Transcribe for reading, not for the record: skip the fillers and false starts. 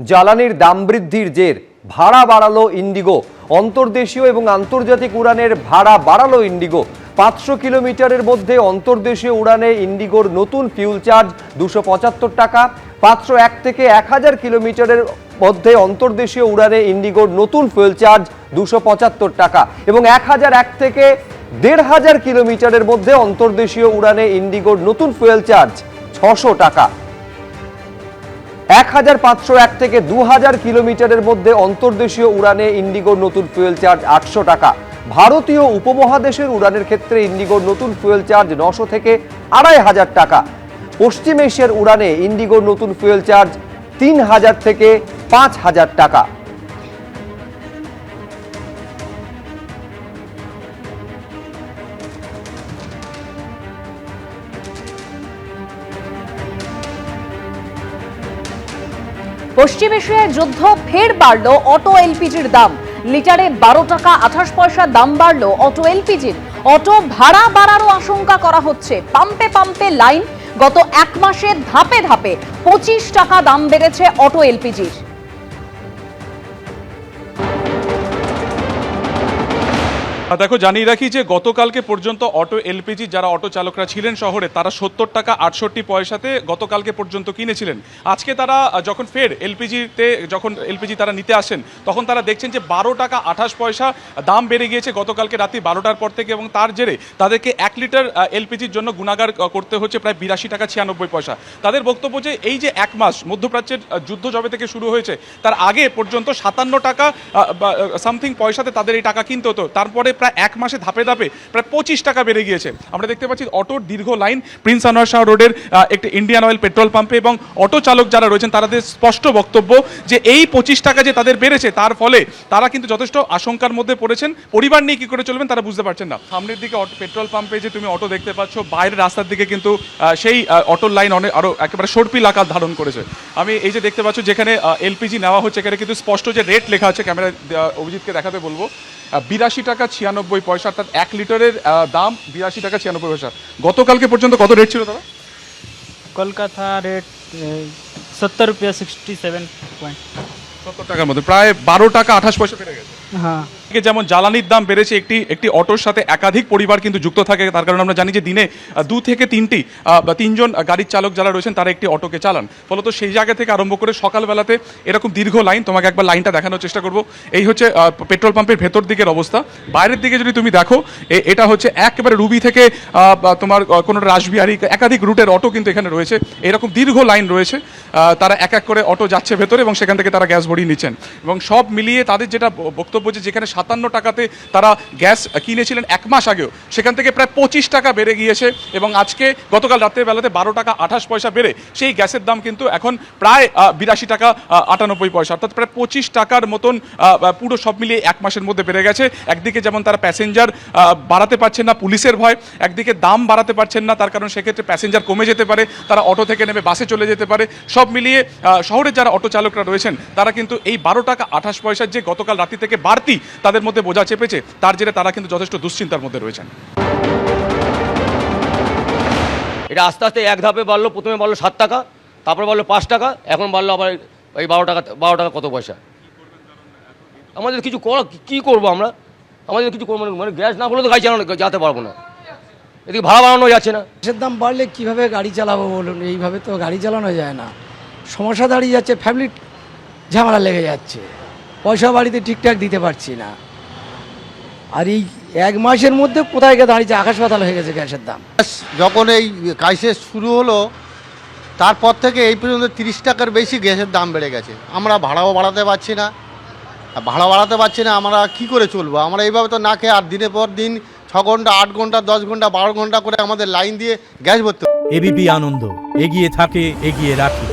জ্বালানির দাম বৃদ্ধির জের ভাড়া বাড়ালো ইন্ডিগো। অন্তর্দেশীয় এবং আন্তর্জাতিক উড়ানের ভাড়া বাড়ালো ইন্ডিগো। 500 কিলোমিটারের মধ্যে অন্তর্দেশীয় উড়ানে ইন্ডিগোর নতুন ফিউল চার্জ 275 টাকা। 501 থেকে 1000 কিলোমিটারের মধ্যে অন্তর্দেশীয় উড়ানে ইন্ডিগোর নতুন ফুয়েল চার্জ 275 টাকা এবং 1001 থেকে 1500 কিলোমিটারের মধ্যে অন্তর্দেশীয় উড়ানে ইন্ডিগোর নতুন ফুয়েল চার্জ 600 টাকা। 1501 থেকে 2000 কিলোমিটারের মধ্যে অন্তর্দেশীয় উড়ানে ইন্ডিগোর নতুন ফুয়েল চার্জ 800 টাকা। ভারতীয় উপমহাদেশের উড়ানের ক্ষেত্রে ইন্ডিগোর নতুন ফুয়েল চার্জ 900 থেকে 2500 টাকা। পশ্চিম এশিয়ার উড়ানে ইন্ডিগোর নতুন ফুয়েল চার্জ 3000 থেকে 5000 টাকা। পশ্চিম এশিয়ায় যুদ্ধ ফের বাড়ল অটো এলপিজির দাম। লিটারে 12 টাকা 28 পয়সা দাম বাড়ল অটো এলপিজির। অটো ভাড়া বাড়ারও আশঙ্কা করা হচ্ছে। পাম্পে পাম্পে লাইন। গত এক মাসে ধাপে ধাপে 25 টাকা দাম বেড়েছে অটো এলপিজির। দেখো, জানিয়ে রাখি যে গতকালকে পর্যন্ত অটো এলপিজি যারা অটো চালকরা ছিলেন শহরে, তারা 70 টাকা 68 পয়সাতে গতকালকে পর্যন্ত কিনেছিলেন। আজকে তারা যখন ফের এলপিজি তারা নিতে আসেন, তখন তারা দেখছেন যে 12 টাকা 28 পয়সা দাম বেড়ে গিয়েছে গতকালকে রাত্রি 12টার পর থেকে, এবং তার জেরে তাদেরকে 1 লিটার এলপিজির জন্য গুণাগার করতে হচ্ছে প্রায় 82 টাকা 96 পয়সা। তাদের বক্তব্য যে এই যে এক মাস মধ্যপ্রাচ্যের যুদ্ধ যবে থেকে শুরু হয়েছে, তার আগে পর্যন্ত 57 টাকা সামথিং পয়সাতে তাদের এই টাকা কিনতে হতো, তারপরে প্রায় এক মাসে ধাপে ধাপে প্রায় 25 টাকা বেড়ে গিয়েছে। আমরা দেখতে পাচ্ছি অটোর দীর্ঘ লাইন প্রিন্স আনোয়ার শাহ রোডের একটি ইন্ডিয়ান অয়েল পেট্রোল পাম্পে, এবং অটো চালক যারা রয়েছেন তাদের স্পষ্ট বক্তব্য যে এই 25 টাকা যে তাদের বেড়েছে, তার ফলে তারা কিন্তু যথেষ্ট আশঙ্কার মধ্যে পড়েছেন। পরিবার নিয়ে কি করে চলবেন তারা বুঝতে পারছেন না। সামনের দিকে পেট্রোল পাম্পে যে তুমি অটো দেখতে পাচ্ছ, বাইরের রাস্তার দিকে কিন্তু সেই অটোর লাইন অনেক আরো একেবারে সর্পিল আকার ধারণ করেছে। আমি এই যে দেখতে পাচ্ছ যেখানে এলপিজি নেওয়া হচ্ছে, এখানে কিন্তু স্পষ্ট যে রেট লেখা আছে, ক্যামেরা অভিজিৎকে দেখাতে বলবো, 82 টাকা 96 পয়সা, অর্থাৎ 1 লিটারের দাম 82 টাকা 96 পয়সা। গতকালকে পর্যন্ত কত রেট ছিল দাদা? কলকাতা রেট 70 रुपया 67 पॉइंट 70 টাকার মধ্যে প্রায় 12 টাকা 28 পয়সা বেড়ে গেছে। हाँ। যেমন জ্বালানির দাম বেড়েছে, একটি অটোর সাথে একাধিক পরিবার কিন্তু যুক্ত থাকে। তার কারণে আমরা জানি যে দিনে 2 থেকে 3জন গাড়ির চালক যারা রয়েছেন তারা একটি অটোকে চালান। ফলত সেই জায়গা থেকে আরম্ভ করে সকালবেলাতে এরকম দীর্ঘ লাইন। তোমাকে একবার লাইনটা দেখানোর চেষ্টা করব। এই হচ্ছে পেট্রোল পাম্পের ভেতর দিকের অবস্থা। বাইরের দিকে যদি তুমি দেখো, এটা হচ্ছে একেবারে রুবি থেকে তোমার কোনো রাসবিহারী, একাধিক রুটের অটো কিন্তু এখানে রয়েছে। এরকম দীর্ঘ লাইন রয়েছে। তারা এক এক করে অটো যাচ্ছে ভেতরে এবং সেখান থেকে তারা গ্যাস ভরিয়ে নিচ্ছেন। এবং সব মিলিয়ে তাদের যেটা বক্তব্য যে যেখানে 57 টাকাতে তারা গ্যাস কিনেছিলেন এক মাস আগেও, সেখান থেকে প্রায় 25 টাকা বেড়ে গিয়েছে। এবং আজকে গতকাল রাতের বেলাতে 12 টাকা 28 পয়সা বেড়ে সেই গ্যাসের দাম কিন্তু এখন প্রায় 82 টাকা 98 পয়সা, অর্থাৎ প্রায় 25 টাকার মতন পুরো সব মিলিয়ে এক মাসের মধ্যে বেড়ে গেছে। একদিকে যেমন তারা প্যাসেঞ্জার বাড়াতে পারছেন না পুলিশের ভয়, একদিকে দাম বাড়াতে পারছেন না, তার কারণ সেক্ষেত্রে প্যাসেঞ্জার কমে যেতে পারে, তারা অটো থেকে নেমে বাসে চলে যেতে পারে। সব মিলিয়ে শহরের যারা অটো চালকরা রয়েছেন তারা কিন্তু এই 12 টাকা 28 পয়সার যে গতকাল রাত্রি থেকে বাড়তি তাদের মধ্যে বোঝা চেপেছে, তার জেরে তারা কিন্তু যথেষ্ট দুশ্চিন্তার মধ্যে রয়েছেন। এটা আস্তে আস্তে এক ধাপে বাড়লো। প্রথমে বাড়লো 7 টাকা, তারপর বাড়লো 5 টাকা, এখন বাড়লো আবার এই 12 টাকা কত পয়সা। আমাদের কিছু কী করবো আমরা? আমাদের কিছু করবো মানে গ্যাস না হলে তো গাড়ি চালানো যেতে পারবো না। এদিকে ভাড়া বাড়ানো যাচ্ছে না। গ্যাসের দাম বাড়লে কীভাবে গাড়ি চালাবো বলুন? এইভাবে তো গাড়ি চালানো যায় না। সমস্যা দাঁড়িয়ে যাচ্ছে, ফ্যামিলির ঝামেলা লেগে যাচ্ছে, পয়সা বাড়িতে ঠিকঠাক দিতে পারছি না। আর এই এক মাসের মধ্যে কোথায় গিয়ে দাঁড়িয়েছে, আকাশ পাতাল হয়ে গেছে গ্যাসের দাম। যখন এই ক্রাইসিস শুরু হলো, তারপর থেকে এই পর্যন্ত 30 টাকার বেশি গ্যাসের দাম বেড়ে গেছে। আমরা ভাড়াও বাড়াতে পারছি না, আমরা কি করে চলবো? আমরা এইভাবে তো না খেয়ে আর দিনের পর দিন 6 ঘন্টা 8 ঘন্টা 10 ঘন্টা 12 ঘন্টা করে আমাদের লাইন দিয়ে গ্যাস ভরতে। এবিপি আনন্দ এগিয়ে থাকে, এগিয়ে রাখে।